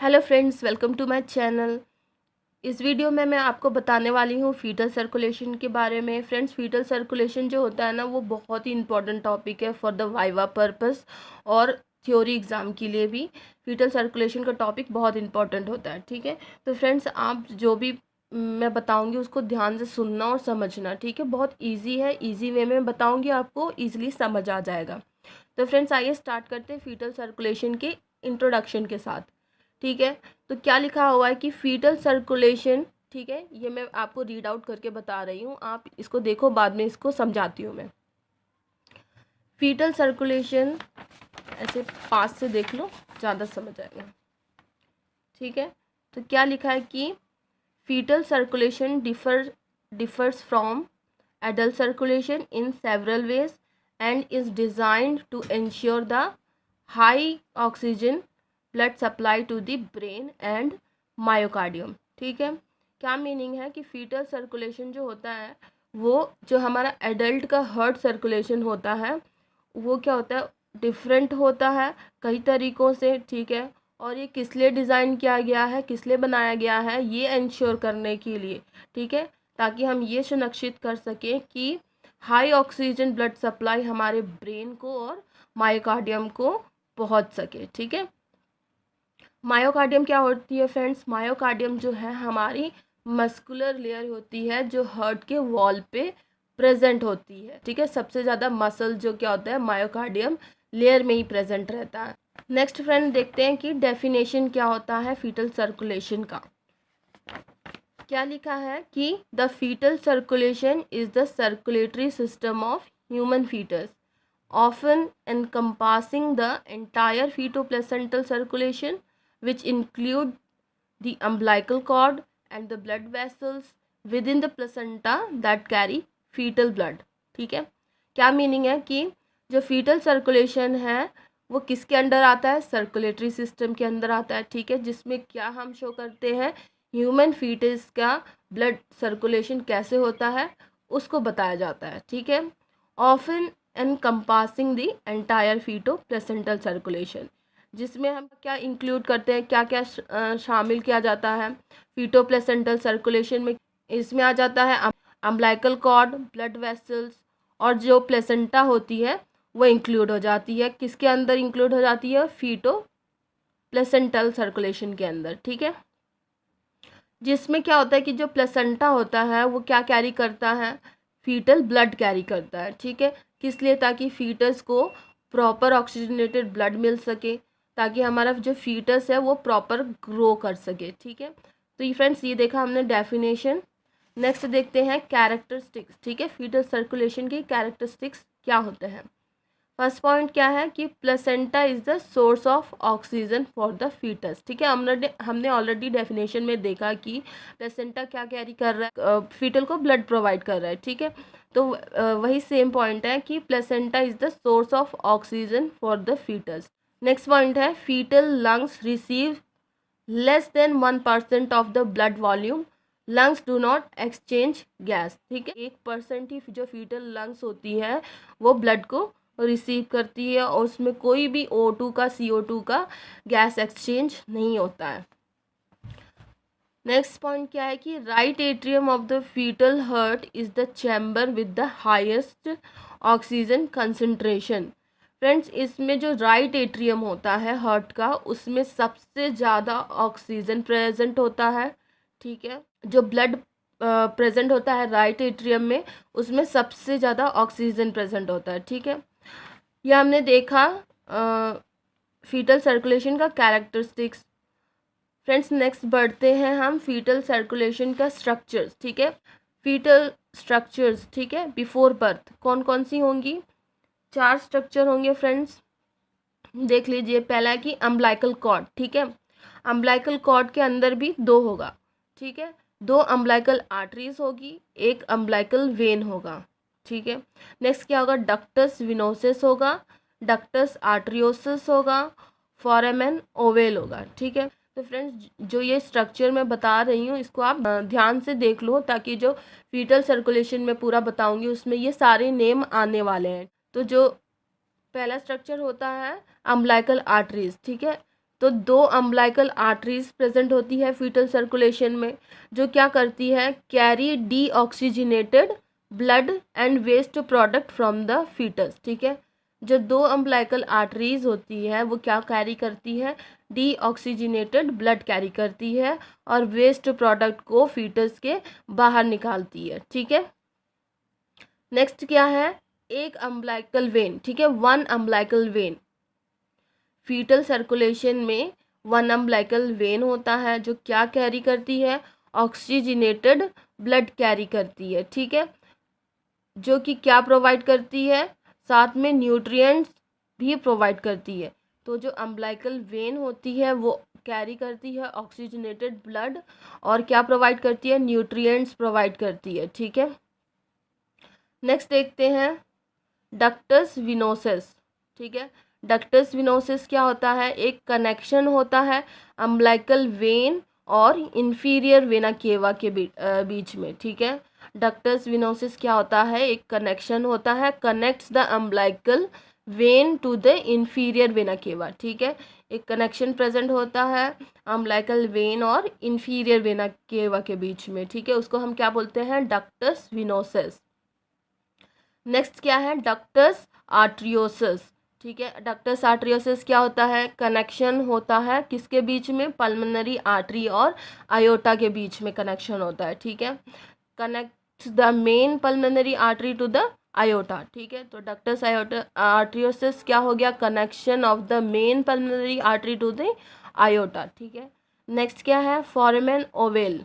Hello friends, welcome to my channel. इस video में मैं आपको बताने वाली हूँ फीटल सर्कुलेशन के बारे में। फ्रेंड्स, फीटल सर्कुलेशन जो होता है ना, वो बहुत ही इंपॉर्टेंट टॉपिक है फॉर द वाइवा पर्पस और थ्योरी एग्ज़ाम के लिए भी। फीटल सर्कुलेशन का टॉपिक बहुत इंपॉर्टेंट होता है, ठीक है। तो फ्रेंड्स, आप जो भी मैं बताऊंगी उसको ध्यान से सुनना और समझना, ठीक है। बहुत ईजी है, ईजी वे में बताऊंगी, आपको ईजिली समझ आ जाएगा। तो फ्रेंड्स, आइए स्टार्ट करते हैं फीटल सर्कुलेशन के इंट्रोडक्शन के साथ, ठीक है। तो क्या लिखा हुआ है कि फीटल सर्कुलेशन, ठीक है, ये मैं आपको रीड आउट करके बता रही हूँ, आप इसको देखो, बाद में इसको समझाती हूँ मैं। फीटल सर्कुलेशन ऐसे पास से देख लो, ज़्यादा समझ आएगा, ठीक है। तो क्या लिखा है कि fetal circulation differs from adult circulation in several ways and is designed to ensure the high oxygen blood supply to the brain and myocardium, ठीक है। क्या मीनिंग है कि फीटल सर्कुलेशन जो होता है, वो जो हमारा एडल्ट का हार्ट सर्कुलेशन होता है, वो क्या होता है, डिफरेंट होता है कई तरीक़ों से, ठीक है। और ये किस लिए डिज़ाइन किया गया है, किस लिए बनाया गया है, ये इंश्योर करने के लिए, ठीक है, ताकि हम ये सुनिश्चित कर सकें कि हाई ऑक्सीजन ब्लड सप्लाई हमारे ब्रेन को और मायोकार्डियम को पहुंच सके, ठीक है। मायोकार्डियम क्या होती है फ्रेंड्स? मायोकार्डियम जो है हमारी मस्कुलर लेयर होती है जो हार्ट के वॉल पे प्रेजेंट होती है, ठीक है। सबसे ज़्यादा मसल जो क्या होता है, मायोकार्डियम लेयर में ही प्रेजेंट रहता है। नेक्स्ट फ्रेंड, देखते हैं कि डेफिनेशन क्या होता है फीटल सर्कुलेशन का। क्या लिखा है कि the fetal circulation is the circulatory system of human fetus often encompassing the entire feto-placental circulation, which include the umbilical cord and the blood vessels within the placenta that carry fetal blood, ठीक है। क्या meaning है कि जो fetal circulation है वो किसके under आता है? सर्कुलेटरी सिस्टम के अंदर आता है, ठीक है, जिसमें क्या हम शो करते हैं, ह्यूमन फीटस का ब्लड सर्कुलेशन कैसे होता है उसको बताया जाता है, ठीक है। Often encompassing the entire feto placental circulation, जिसमें हम क्या इंक्लूड करते हैं, क्या क्या शामिल किया जाता है फीटो प्लेसेंटल सर्कुलेशन में। इसमें आ जाता है अम्बिलिकल कॉर्ड, ब्लड वेसल्स, और जो प्लेसेंटा होती है वो इंक्लूड हो जाती है। किसके अंदर इंक्लूड हो जाती है? फीटो प्लेसेंटल सर्कुलेशन के अंदर, ठीक है। जिसमें क्या होता है कि जो प्लेसेंटा होता है वो क्या कैरी करता है? फीटल ब्लड कैरी करता है, ठीक है। किस लिए? ताकि फीटस को प्रॉपर ऑक्सीजनेटेड ब्लड मिल सके, ताकि हमारा जो फीटस है वो प्रॉपर ग्रो कर सके, ठीक है। तो ये फ्रेंड्स, ये देखा हमने डेफिनेशन। नेक्स्ट देखते हैं कैरेक्टरिस्टिक्स, ठीक है। फीटल सर्कुलेशन की कैरेक्टरिस्टिक्स क्या होते हैं। फर्स्ट पॉइंट क्या है कि placenta is the source of oxygen for the fetus, ठीक है। हमने ऑलरेडी डेफिनेशन में देखा कि प्लेसेंटा क्या कैरी कर रहा है, फीटल को ब्लड प्रोवाइड कर रहा है, ठीक है। तो वही सेम पॉइंट है कि placenta is the source of oxygen for the foetus. Next point है foetal lungs receive less than 1% of the blood volume, lungs do not exchange gas, ठीक है। 1% ही जो फीटल लंग्स होती है वो ब्लड को रिसीव करती है और उसमें कोई भी O2 का, CO2 का गैस एक्सचेंज नहीं होता है। नेक्स्ट पॉइंट क्या है कि right atrium of the fetal heart is the chamber with the highest oxygen concentration. Friends, इसमें जो राइट एट्रियम होता है हार्ट का, उसमें सबसे ज़्यादा ऑक्सीजन प्रेजेंट होता है, ठीक है। जो ब्लड प्रेजेंट होता है राइट एट्रियम में, उसमें सबसे ज़्यादा ऑक्सीजन प्रेजेंट होता है, ठीक है। यह हमने देखा फीटल सर्कुलेशन का कैरेक्टरिस्टिक्स। फ्रेंड्स, नेक्स्ट बढ़ते हैं हम फीटल सर्कुलेशन का स्ट्रक्चर्स, ठीक है। फीटल स्ट्रक्चर्स, ठीक है, बिफोर बर्थ कौन कौन सी होंगी? 4 स्ट्रक्चर होंगे फ्रेंड्स, देख लीजिए। पहला है कि अम्बिलिकल कॉर्ड, ठीक है। अम्बिलिकल कॉर्ड के अंदर भी 2 होगा, ठीक है। 2 अम्बिलिकल आर्टरीज होगी, 1 अम्बिलिकल वेन होगा, ठीक है। नेक्स्ट क्या होगा? डक्टस विनोसिस होगा, डक्टस आर्टरियोसिस होगा, फोरामेन ओवेल होगा, ठीक है। तो फ्रेंड्स, जो ये स्ट्रक्चर मैं बता रही हूँ इसको आप ध्यान से देख लो, ताकि जो फीटल सर्कुलेशन में पूरा बताऊंगी उसमें ये सारे नेम आने वाले हैं। तो जो पहला स्ट्रक्चर होता है अम्बिलिकल आर्टरीज, ठीक है। तो 2 अम्बिलिकल आर्टरीज प्रेजेंट होती है फीटल सर्कुलेशन में, जो क्या करती है, carry deoxygenated blood and waste product from the fetus. ठीक है, जो 2 अम्बिलिकल आर्टरीज होती है वो क्या कैरी करती है, डीऑक्सीजनेटेड ब्लड कैरी करती है और वेस्ट प्रोडक्ट को फीटस के बाहर निकालती है। ठीक है, नेक्स्ट क्या है, एक अम्बिलिकल वेन। ठीक है, 1 अम्बिलिकल वेन। फीटल सर्कुलेशन में 1 अम्बिलिकल वेन होता है जो क्या कैरी करती है, ऑक्सीजनेटेड ब्लड कैरी करती है। ठीक है, जो कि क्या प्रोवाइड करती है, साथ में न्यूट्रिएंट्स भी प्रोवाइड करती है। तो जो अम्बिलिकल वेन होती है वो कैरी करती है ऑक्सीजनेटेड ब्लड और क्या प्रोवाइड करती है, न्यूट्रिएंट्स प्रोवाइड करती है। ठीक है, नेक्स्ट देखते हैं डक्टस विनोसस। ठीक है, डक्टस विनोसस क्या होता है, एक कनेक्शन होता है अम्बिलिकल वेन और इंफीरियर वेना केवा के बीच में। ठीक है, डक्टस विनोसस क्या होता है, एक कनेक्शन होता है, connects the umbilical vein to the inferior vena cava. ठीक है, एक कनेक्शन प्रेजेंट होता है अम्बिलिकल वेन और इंफीरियर वेना केवा के बीच में। ठीक है, उसको हम क्या बोलते हैं, डक्टस विनोसस। नेक्स्ट क्या है, डक्टस आर्टरियोसस। ठीक है, डक्टस आर्टरियोसस क्या होता है, कनेक्शन होता है किसके बीच में, पल्मोनरी आर्टरी और आयोटा के बीच में कनेक्शन होता है। ठीक है, connects the main pulmonary artery to the aorta. ठीक है, तो डक्टस आयोटा आर्टरियोसस क्या हो गया, connection of the main pulmonary artery to the aorta. ठीक है, नेक्स्ट क्या है, फोरामेन ओवल।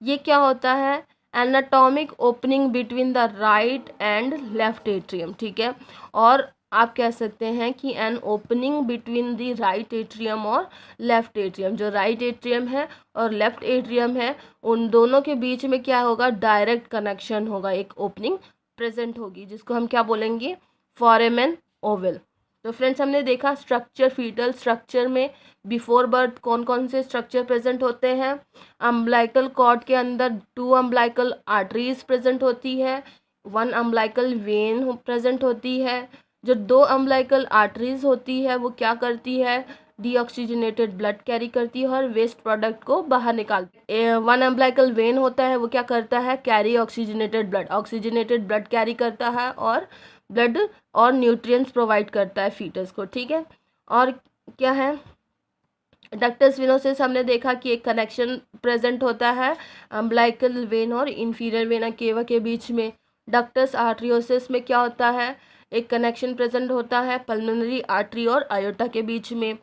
ये क्या होता है, anatomic opening between the right and left atrium. ठीक है, और आप कह सकते हैं कि an opening between the right atrium और लेफ्ट एट्रियम, जो राइट एट्रियम है और लेफ्ट एट्रियम है उन दोनों के बीच में क्या होगा, डायरेक्ट कनेक्शन होगा, एक ओपनिंग प्रेजेंट होगी जिसको हम क्या बोलेंगे, फोरामेन ओवल। तो फ्रेंड्स हमने देखा स्ट्रक्चर, फीटल स्ट्रक्चर में बिफोर बर्थ कौन कौन से स्ट्रक्चर प्रेजेंट होते हैं। अम्बिलिकल कॉर्ड के अंदर 2 अम्बिलिकल आर्टरीज प्रेजेंट होती है, 1 अम्बिलिकल वेन प्रेजेंट होती है। जो 2 अम्बिलिकल आर्टरीज होती है वो क्या करती है, डीऑक्सीजनेटेड ब्लड कैरी करती है और वेस्ट प्रोडक्ट को बाहर निकालती है। 1 अम्बिलिकल वेन होता है वो क्या करता है, carry oxygenated blood, oxygenated blood carry करता है और ब्लड और न्यूट्रिएंट्स प्रोवाइड करता है फीटस को। ठीक है, और क्या है, डक्टस विनोसस हमने देखा कि एक कनेक्शन प्रेजेंट होता है अम्बिलिकल वेन और इंफीरियर वेना केवा के बीच में। डक्टस आर्टरियोसस में क्या होता है, एक कनेक्शन प्रेजेंट होता है पल्मोनरी आर्टरी और आयोटा के बीच में।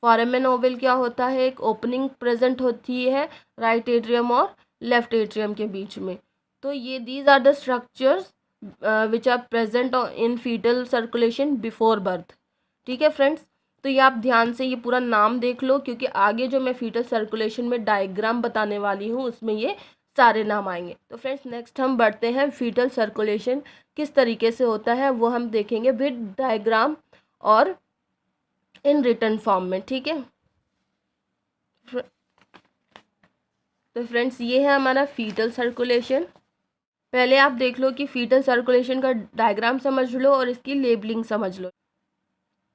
फोरामेन ओवल क्या होता है, एक ओपनिंग प्रेजेंट होती है राइट एट्रियम और लेफ्ट एट्रियम के बीच में। तो ये these are the structures which are present in fetal circulation before birth. ठीक है फ्रेंड्स, तो ये आप ध्यान से ये पूरा नाम देख लो क्योंकि आगे जो मैं फीटल सर्कुलेशन में डायग्राम बताने वाली हूँ उसमें ये सारे नाम आएंगे। तो फ्रेंड्स नेक्स्ट हम बढ़ते हैं, फीटल सर्कुलेशन किस तरीके से होता है वो हम देखेंगे विद डायग्राम और इन रिटन फॉर्म में। ठीक है, तो फ्रेंड्स ये है हमारा फीटल सर्कुलेशन। पहले आप देख लो कि फीटल सर्कुलेशन का डायग्राम समझ लो और इसकी लेबलिंग समझ लो।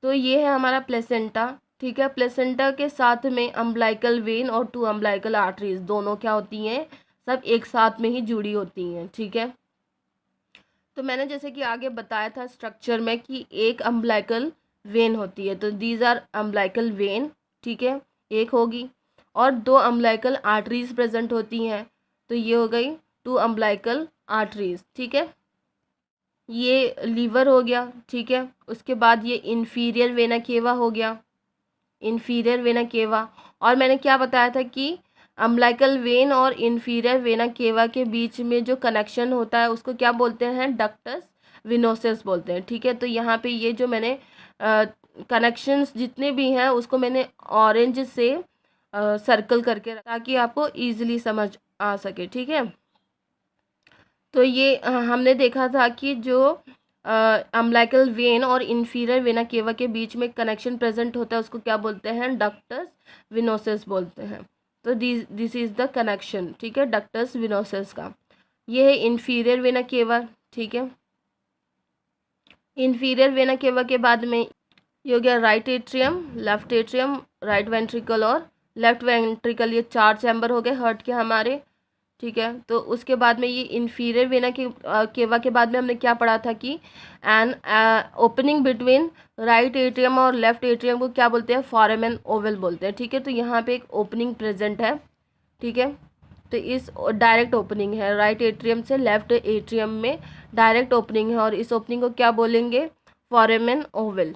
तो ये है हमारा प्लेसेंटा। ठीक है, प्लेसेंटा के साथ में अम्बिलिकल वेन और 2 अम्बिलिकल आर्टरीज दोनों क्या होती हैं, सब एक साथ में ही जुड़ी होती हैं। ठीक है, तो मैंने जैसे कि आगे बताया था स्ट्रक्चर में कि एक अम्बिलिकल वेन होती है, तो दीज आर अम्बिलिकल वेन। ठीक है, एक होगी और 2 अम्बिलिकल आर्टरीज प्रेजेंट होती हैं, तो ये हो गई 2 अम्बिलिकल आर्टरीज। ठीक है, ये लीवर हो गया। ठीक है, उसके बाद ये इंफीरियर वेना केवा हो गया, इंफीरियर वेना केवा। और मैंने क्या बताया था कि अम्बिलिकल वेन और इंफीरियर वेना केवा के बीच में जो कनेक्शन होता है उसको क्या बोलते हैं, डक्टस विनोसस बोलते हैं। ठीक है, तो यहाँ पे ये जो मैंने कनेक्शंस जितने भी हैं उसको मैंने ऑरेंज से सर्कल करके ताकि आपको ईजिली समझ आ सके। ठीक है, तो ये हमने देखा था कि जो अम्बिलिकल वेन और इंफीरियर वेना केवा के बीच में कनेक्शन प्रेजेंट होता है उसको क्या बोलते हैं, डक्टस विनोसस बोलते हैं। तो दिस इज़ द कनेक्शन। ठीक है, डक्टस विनोसस का ये है इंफीरियर वेना केवा। ठीक है, इंफीरियर वेना केवा के बाद में ये हो गया right atrium, left atrium, right ventricle और लेफ्ट वेंट्रिकल, ये 4 चैम्बर हो गए हार्ट के हमारे। ठीक है, तो उसके बाद में ये इन्फीरियर वेना के केवा के बाद में हमने क्या पढ़ा था कि an opening between right atrium और लेफ्ट एट्रियम को क्या बोलते हैं, फोरामेन ओवल बोलते हैं। ठीक है, तो यहाँ पे एक ओपनिंग प्रेजेंट है। ठीक है, तो इस डायरेक्ट ओपनिंग है राइट एट्रियम से लेफ्ट एट्रियम में, डायरेक्ट ओपनिंग है और इस ओपनिंग को क्या बोलेंगे, फोरामेन ओवल।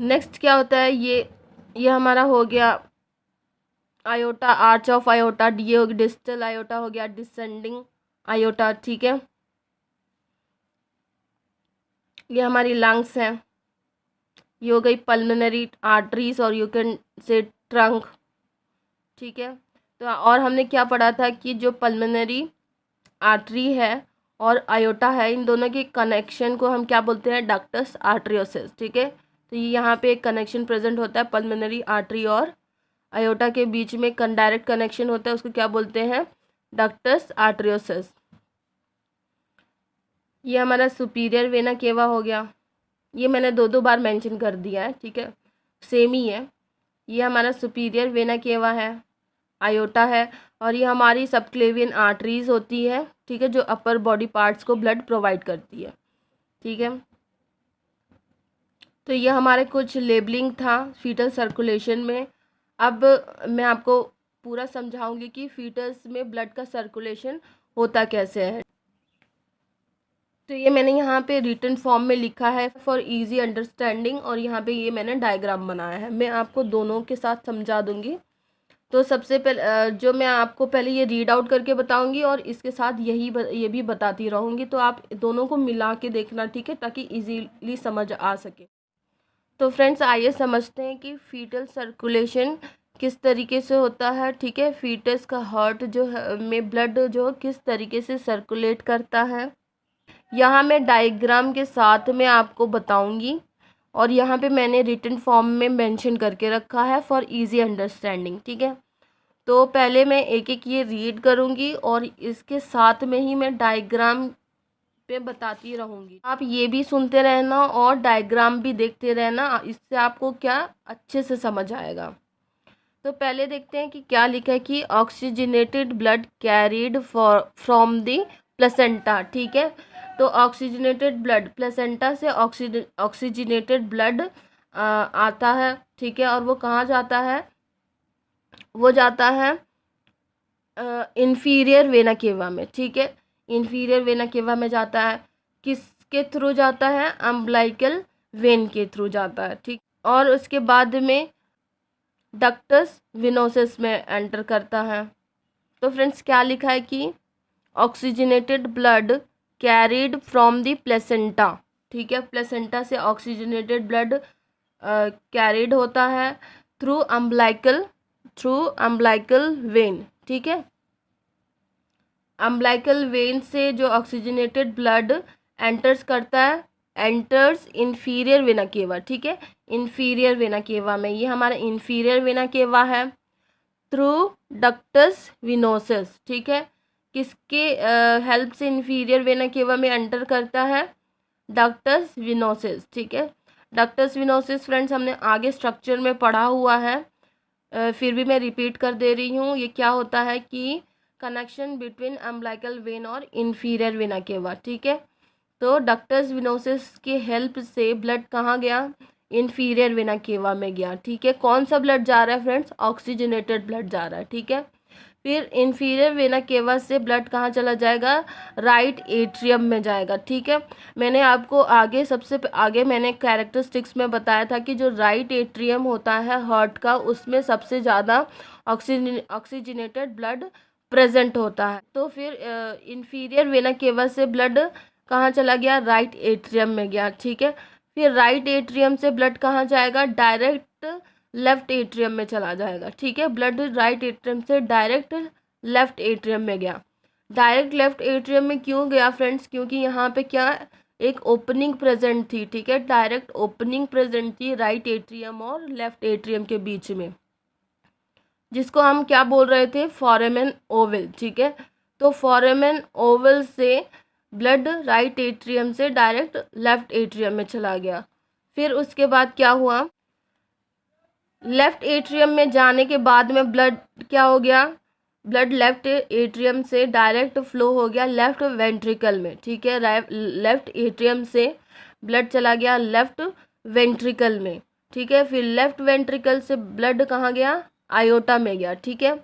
नेक्स्ट क्या होता है, ये हमारा हो गया आयोटा, आर्च ऑफ आयोटा, ये हो गया डिस्टल आयोटा, हो गया डिसेंडिंग आयोटा। ठीक है, ये हमारी लंग्स हैं, ये हो गई पल्मोनरी आर्टरीज और यू कैन से ट्रंक। ठीक है, तो और हमने क्या पढ़ा था कि जो पल्मोनरी आर्टरी है और आयोटा है, इन दोनों के कनेक्शन को हम क्या बोलते हैं, डक्टस आर्टरियोसिस। ठीक है, तो ये यहाँ पे एक कनेक्शन प्रेजेंट होता है पल्मोनरी आर्टरी और आयोटा के बीच में डायरेक्ट कनेक्शन होता है, उसको क्या बोलते हैं, डक्टस आर्टरियोसिस। ये हमारा सुपीरियर वेना केवा हो गया, ये मैंने 2 बार मेंशन कर दिया है। ठीक है, सेम ही है। ये हमारा सुपीरियर वेना केवा है, आयोटा है, और ये हमारी सबक्लेवियन आर्टरीज होती है। ठीक है, जो अपर बॉडी पार्ट्स को ब्लड प्रोवाइड करती है। ठीक है, तो ये हमारे कुछ लेबलिंग था फीटल सर्कुलेशन में। अब मैं आपको पूरा समझाऊंगी कि फीटस में ब्लड का सर्कुलेशन होता कैसे है। तो ये मैंने यहाँ पे रिटन फॉर्म में लिखा है फॉर इजी अंडरस्टैंडिंग, और यहाँ पे ये मैंने डायग्राम बनाया है, मैं आपको दोनों के साथ समझा दूंगी। तो सबसे पहले जो मैं आपको पहले ये रीड आउट करके बताऊंगी और इसके साथ ये भी बताती रहूँगी, तो आप दोनों को मिला के देखना। ठीक है, ताकि इजीली समझ आ सके। तो फ्रेंड्स आइए समझते हैं कि फीटल सर्कुलेशन किस तरीके से होता है। ठीक है, फीटस का हार्ट जो है में ब्लड जो किस तरीके से सर्कुलेट करता है, यहाँ मैं डायग्राम के साथ में आपको बताऊंगी, और यहाँ पे मैंने रिटन फॉर्म में मेंशन करके रखा है फॉर इजी अंडरस्टैंडिंग। ठीक है, तो पहले मैं एक एक ये रीड करूँगी और इसके साथ में ही मैं डायग्राम पे बताती रहूँगी। आप ये भी सुनते रहना और डायग्राम भी देखते रहना, इससे आपको क्या अच्छे से समझ आएगा। तो पहले देखते हैं कि क्या लिखा है कि oxygenated blood carried from the placenta. ठीक है, तो ऑक्सीजनेटेड ब्लड, प्लेसेंटा से ऑक्सीजनेटेड ब्लड आता है। ठीक है, और वो कहाँ जाता है, वो जाता है इन्फीरियर वेना केवा में। ठीक है, इन्फीरियर वेना केवा में जाता है, किसके थ्रू जाता है, अम्बलाइकल वेन के थ्रू जाता है। ठीक, और उसके बाद में डक्टस विनोसिस में एंटर करता है। तो फ्रेंड्स क्या लिखा है कि oxygenated blood carried from the placenta. ठीक है, प्लेसेंटा से ऑक्सीजनेटेड ब्लड कैरीड होता है थ्रू अम्बलाइकल वेन। ठीक है, अम्बलाइकल वेन से जो ऑक्सीजनेटेड ब्लड एंटर्स करता है, एंटर्स इन्फीरियर वेना केवा। ठीक है, इन्फीरियर वेना केवा में, ये हमारा इन्फीरियर वेना केवा है थ्रू डक्टस विनोसिस। ठीक है, किसके हेल्प से इन्फीरियर वेना केवा में एंटर करता है, डक्टस विनोसिस। ठीक है, डक्टस विनोसिस फ्रेंड्स हमने आगे स्ट्रक्चर में पढ़ा हुआ है, फिर भी मैं रिपीट कर दे रही हूँ। ये क्या होता है कि कनेक्शन बिटवीन अम्बलाइकल वेन और इन्फीरियर वेना केवा। ठीक है, तो डक्टस विनोसिस के हेल्प से ब्लड कहाँ गया, इन्फीरियर वेना केवा में गया। ठीक है, कौन सा ब्लड जा रहा है फ्रेंड्स, ऑक्सीजनेटेड ब्लड जा रहा है। ठीक है, फिर इन्फीरियर वेना केवा से ब्लड कहाँ चला जाएगा, राइट एट्रियम में जाएगा। ठीक है, मैंने आपको आगे सबसे आगे मैंने कैरेक्टरिस्टिक्स में बताया था कि जो राइट एट्रियम होता है हार्ट का, उसमें सबसे ज़्यादा ऑक्सीजनेटेड ब्लड प्रेजेंट होता है। तो फिर इन्फीरियर वेना केवा से ब्लड कहाँ चला गया, राइट एट्रियम में गया। ठीक है, फिर राइट एट्रियम से ब्लड कहाँ जाएगा, डायरेक्ट लेफ्ट एट्रियम में चला जाएगा। ठीक है, ब्लड राइट एट्रियम से डायरेक्ट लेफ्ट एट्रियम में गया। डायरेक्ट लेफ्ट एट्रियम में क्यों गया फ्रेंड्स, क्योंकि यहाँ पे क्या एक ओपनिंग प्रेजेंट थी। ठीक है, डायरेक्ट ओपनिंग प्रेजेंट थी राइट एट्रियम और लेफ्ट एट्रियम के बीच में, जिसको हम क्या बोल रहे थे, फोरामेन ओवल। ठीक है, तो फोरामेन ओवल से ब्लड राइट एट्रियम से डायरेक्ट लेफ्ट एट्रियम में चला गया। फिर उसके बाद क्या हुआ, लेफ्ट एट्रियम में जाने के बाद में ब्लड क्या हो गया, ब्लड लेफ्ट एट्रियम से डायरेक्ट फ्लो हो गया लेफ्ट वेंट्रिकल में, ठीक है। लेफ्ट एट्रियम से ब्लड चला गया लेफ्ट वेंट्रिकल में, ठीक है। फिर लेफ्ट वेंट्रिकल से ब्लड कहाँ गया, आयोटा में गया, ठीक है।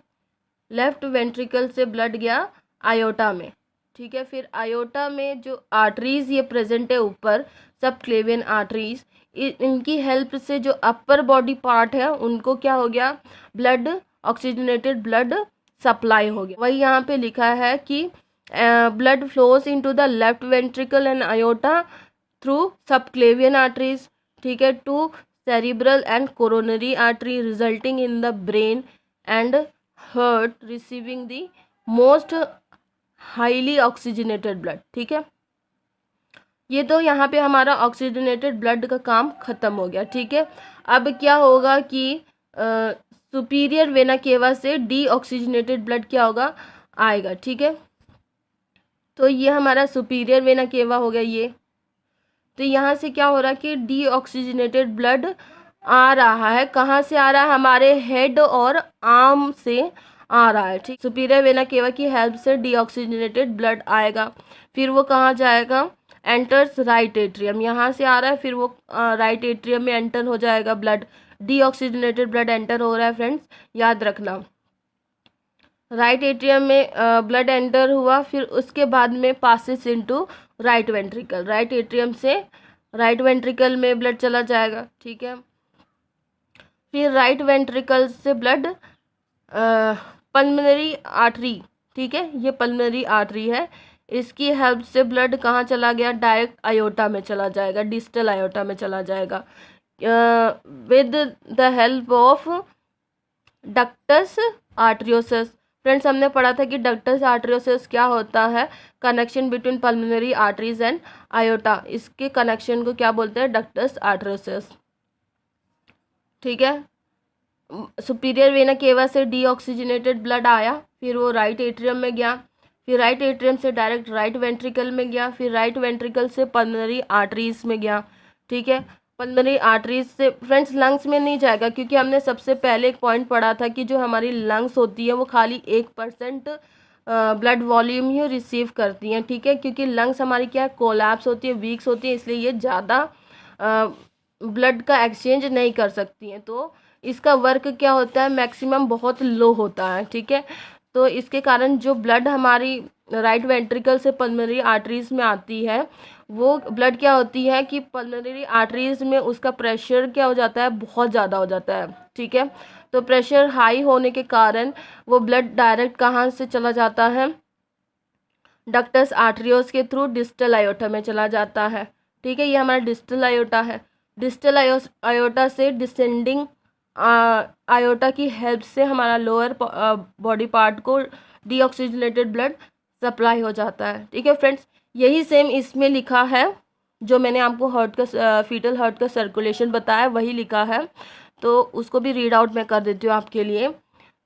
लेफ्ट वेंट्रिकल से ब्लड गया आयोटा में, ठीक है। फिर आयोटा में जो आर्टरीज ये प्रेजेंट है ऊपर, सबक्लेवियन आर्टरीज, इनकी हेल्प से जो अपर बॉडी पार्ट है उनको क्या हो गया, ब्लड, ऑक्सीजनेटेड ब्लड सप्लाई हो गया। वही यहाँ पे लिखा है कि blood flows into the left ventricle and iota through subclavian arteries, ठीक है, to cerebral and coronary artery resulting in the brain and heart receiving the most highly oxygenated blood, ठीक है। ये तो यहाँ पे हमारा ऑक्सीजनेटेड ब्लड का काम खत्म हो गया, ठीक है। अब क्या होगा कि सुपीरियर वेना केवा से डीऑक्सीजनेटेड ब्लड क्या होगा, आएगा, ठीक है। तो ये हमारा सुपीरियर वेना केवा हो गया ये। तो यहाँ से क्या हो रहा है कि डीऑक्सीजनेटेड ब्लड आ रहा है, कहाँ से आ रहा है, हमारे हेड और आर्म से आ रहा है, ठीक। सुपीरियर वेना केवा की हेल्प से डीऑक्सीजनेटेड ब्लड आएगा, फिर वो कहाँ जाएगा, एंटर्स राइट एट्रियम, यहाँ से आ रहा है, फिर वो राइट एट्रियम में एंटर हो जाएगा ब्लड, डीऑक्सीजनेटेड ब्लड एंटर हो रहा है फ्रेंड्स, याद रखना। राइट एट्रियम में ब्लड एंटर हुआ, फिर उसके बाद में passes into right ventricle, right atrium से राइट वेंट्रिकल में ब्लड चला जाएगा, ठीक है। फिर राइट वेंट्रिकल से ब्लड पल्मोनरी आर्टरी, ठीक है, ये पल्मोनरी आर्टरी है, इसकी हेल्प से ब्लड कहाँ चला गया, डायरेक्ट आयोटा में चला जाएगा, डिस्टल आयोटा में चला जाएगा with the help of ductus arteriosus. Friends हमने पढ़ा था कि डक्टस आर्टरियोसस क्या होता है, connection between pulmonary arteries and iota, इसके कनेक्शन को क्या बोलते हैं, डक्टस आर्टरियोसस, ठीक है। सुपीरियर वेना केवा से डीऑक्सीजनेटेड ब्लड आया, फिर वो राइट एट्रियम में गया, फिर राइट एट्रियम से डायरेक्ट राइट वेंट्रिकल में गया, फिर राइट वेंट्रिकल से पल्मोनरी आर्टरीज में गया, ठीक है। पल्मोनरी आर्टरीज से फ्रेंड्स लंग्स में नहीं जाएगा, क्योंकि हमने सबसे पहले एक पॉइंट पढ़ा था कि जो हमारी लंग्स होती है वो खाली 1% ब्लड वॉल्यूम ही रिसीव करती हैं, ठीक है, क्योंकि लंग्स हमारी क्या है, कोलैप्स होती है, वीक्स होती है, इसलिए ये ज़्यादा ब्लड का एक्सचेंज नहीं कर सकती हैं। तो इसका वर्क क्या होता है, मैक्सिमम बहुत लो होता है, ठीक है। तो इसके कारण जो ब्लड हमारी राइट वेंट्रिकल से पल्मोनरी आर्टरीज में आती है, वो ब्लड क्या होती है कि पल्मोनरी आर्टरीज में उसका प्रेशर क्या हो जाता है, बहुत ज़्यादा हो जाता है, ठीक है। तो प्रेशर हाई होने के कारण वो ब्लड डायरेक्ट कहाँ से चला जाता है, डक्टस आर्टरियोस के थ्रू डिस्टल आयोटा में चला जाता है, ठीक है। ये हमारा डिस्टल आयोटा है, डिस्टल आयोटा से डिसेंडिंग आयोटा की हेल्प से हमारा लोअर बॉडी पार्ट को डीऑक्सीजनेटेड ब्लड सप्लाई हो जाता है, ठीक है फ्रेंड्स। यही सेम इसमें लिखा है, जो मैंने आपको हार्ट का फीटल हार्ट का सर्कुलेशन बताया वही लिखा है, तो उसको भी रीड आउट मैं कर देती हूँ आपके लिए।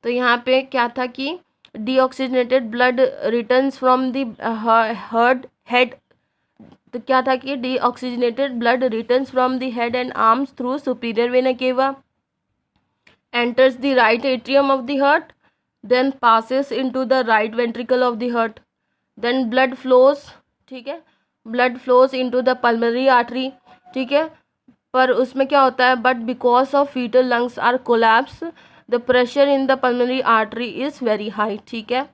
तो यहाँ पे क्या था कि deoxygenated blood returns from the heart head, तो क्या था कि deoxygenated blood returns from the head and arms through superior vena cava, enters the right atrium of the heart, then passes into the right ventricle of the heart, then blood flows, ठीक है, blood flows into the pulmonary artery, ठीक है। पर उसमें क्या होता है, but because of fetal lungs are collapsed, the pressure in the pulmonary artery is very high, ठीक है।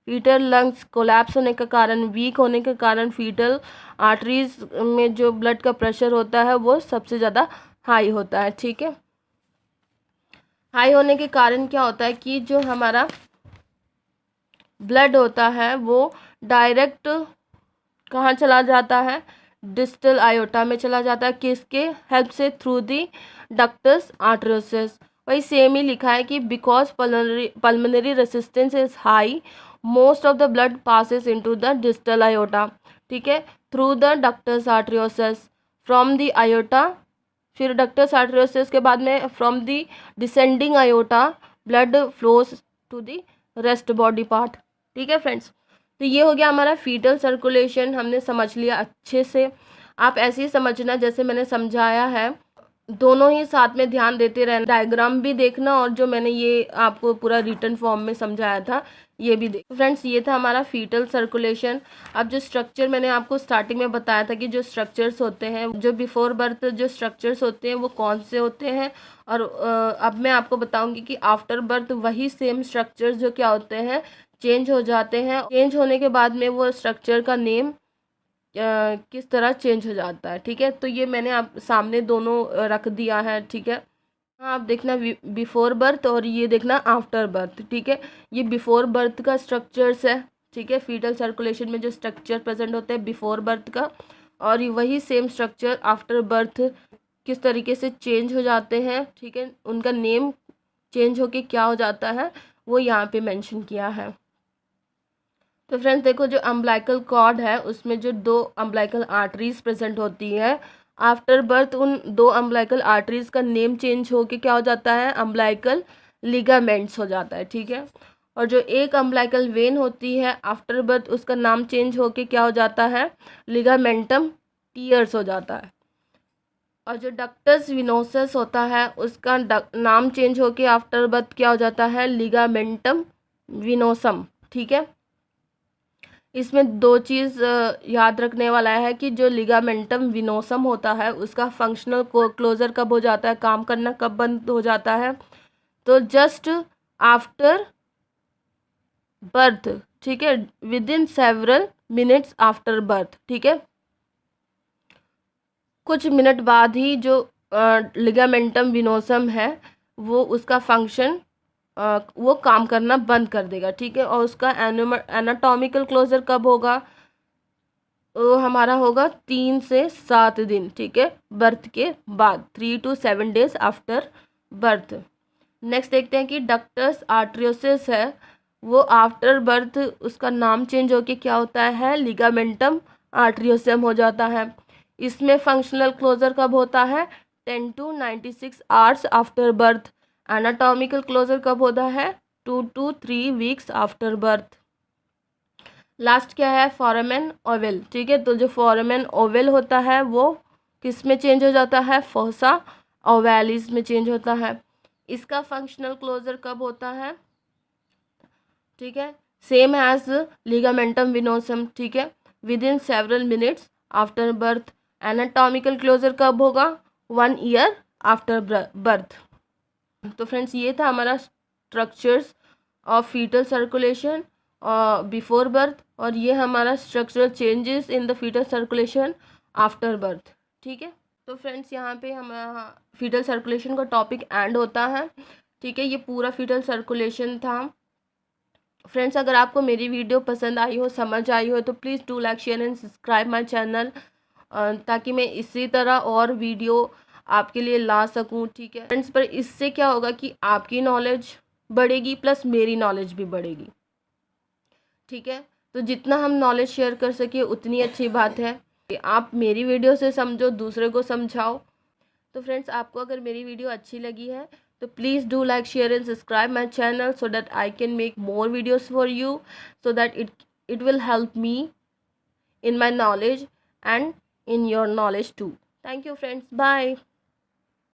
फीटल लंग्स कोलैप्स होने का कारण, वीक होने के कारण फीटल आर्टरीज में जो ब्लड का प्रेशर होता है वो सबसे ज़्यादा हाई होता है, ठीक है। हाई होने के कारण क्या होता है कि जो हमारा ब्लड होता है वो डायरेक्ट कहाँ चला जाता है, डिस्टल आयोटा में चला जाता है, किसके हेल्प से, थ्रू दी डक्टस आर्टरियोसस। वही सेम ही लिखा है कि because pulmonary resistance is high, most of the blood passes into the distal aorta, ठीक है, through the ductus arteriosus from the aorta, फिर डक्टस आर्टरियोसस के बाद में from the descending aorta blood flows to the rest body part, ठीक है friends. तो ये हो गया हमारा फीटल सर्कुलेशन, हमने समझ लिया अच्छे से। आप ऐसे ही समझना जैसे मैंने समझाया है दोनों ही साथ में ध्यान देते रहना, डायग्राम भी देखना और जो मैंने ये आपको पूरा रिटन फॉर्म में समझाया था ये भी देख। फ्रेंड्स ये था हमारा फीटल सर्कुलेशन। अब जो स्ट्रक्चर मैंने आपको स्टार्टिंग में बताया था कि जो स्ट्रक्चर्स होते हैं, जो बिफोर बर्थ जो स्ट्रक्चर्स होते हैं वो कौन से होते हैं, और अब मैं आपको बताऊंगी कि आफ्टर बर्थ वही सेम स्ट्रक्चर्स जो क्या होते हैं चेंज हो जाते हैं। चेंज होने के बाद में वो स्ट्रक्चर का नेम किस तरह चेंज हो जाता है। ठीक है, तो ये मैंने आप सामने दोनों रख दिया है। ठीक है, हाँ आप देखना बिफोर बर्थ और ये देखना आफ्टर बर्थ। ठीक है, ये बिफोर बर्थ का स्ट्रक्चर्स है। ठीक है, फीटल सर्कुलेशन में जो स्ट्रक्चर प्रेजेंट होते हैं बिफोर बर्थ का, और ये वही सेम स्ट्रक्चर आफ्टर बर्थ किस तरीके से चेंज हो जाते हैं। ठीक है, उनका नेम चेंज होके क्या हो जाता है वो यहाँ पे मेंशन किया है। तो फ्रेंड्स देखो, जो अम्बलाइकल कॉर्ड है उसमें जो दो अम्बलाइकल आर्टरीज प्रेजेंट होती है, आफ्टर बर्थ उन दो अम्बलाइकल आर्टरीज का नेम चेंज होके क्या हो जाता है, अम्बलाइकल लिगामेंट्स हो जाता है। ठीक है, और जो एक अम्बलाइकल वेन होती है आफ्टर बर्थ उसका नाम चेंज होके क्या हो जाता है, लिगामेंटम टीयर्स हो जाता है। और जो डक्टस विनोसस होता है उसका नाम चेंज होके आफ्टर बर्थ क्या हो जाता है, लिगामेंटम विनोसम। ठीक है, इसमें दो चीज़ याद रखने वाला है कि जो लिगामेंटम विनोसम होता है उसका फंक्शनल क्लोजर कब हो जाता है, काम करना कब बंद हो जाता है, तो जस्ट आफ्टर बर्थ। ठीक है, within several minutes after birth. ठीक है, कुछ मिनट बाद ही जो लिगामेंटम विनोसम है वो उसका फंक्शन वो काम करना बंद कर देगा। ठीक है, और उसका एनाटॉमिकल क्लोजर कब होगा, वो हमारा होगा 3 से 7 दिन। ठीक है, बर्थ के बाद 3 to 7 days after birth. Next देखते हैं कि डक्टस आर्ट्रियोसिस है, वो आफ्टर बर्थ उसका नाम चेंज होके क्या होता है, लिगामेंटम आर्ट्रियोसम हो जाता है। इसमें फंक्शनल क्लोजर कब होता है, 10 to 96 hours after birth. Anatomical closure कब होता है, 2 to 3 weeks after birth. Last क्या है, फोरामेन ओवल। ठीक है, तो जो फोरामेन ओवल होता है वो किस में चेंज हो जाता है, फोसा ओवैलिस में चेंज होता है। इसका फंक्शनल क्लोजर कब होता है, ठीक है, सेम एज लिगामेंटम विनोसम। ठीक है, within several minutes after birth. Anatomical closure कब होगा, 1 year आफ्टर बर्थ। तो फ्रेंड्स ये था हमारा structures of fetal circulation before birth, और ये हमारा structural changes in the fetal circulation after birth. ठीक है, तो फ्रेंड्स यहाँ पे हमारा फीटल सर्कुलेशन का टॉपिक एंड होता है। ठीक है, ये पूरा फीटल सर्कुलेशन था। फ्रेंड्स अगर आपको मेरी वीडियो पसंद आई हो, समझ आई हो, तो please do like share and subscribe my channel, ताकि मैं इसी तरह और वीडियो आपके लिए ला सकूं। ठीक है फ्रेंड्स, पर इससे क्या होगा कि आपकी नॉलेज बढ़ेगी प्लस मेरी नॉलेज भी बढ़ेगी। ठीक है, तो जितना हम नॉलेज शेयर कर सके उतनी अच्छी बात है कि आप मेरी वीडियो से समझो, दूसरे को समझाओ। तो फ्रेंड्स आपको अगर मेरी वीडियो अच्छी लगी है तो please do like share and subscribe my channel, so that I can make more videos for you, so that it will help me in my knowledge and in your knowledge too. Thank you friends, bye.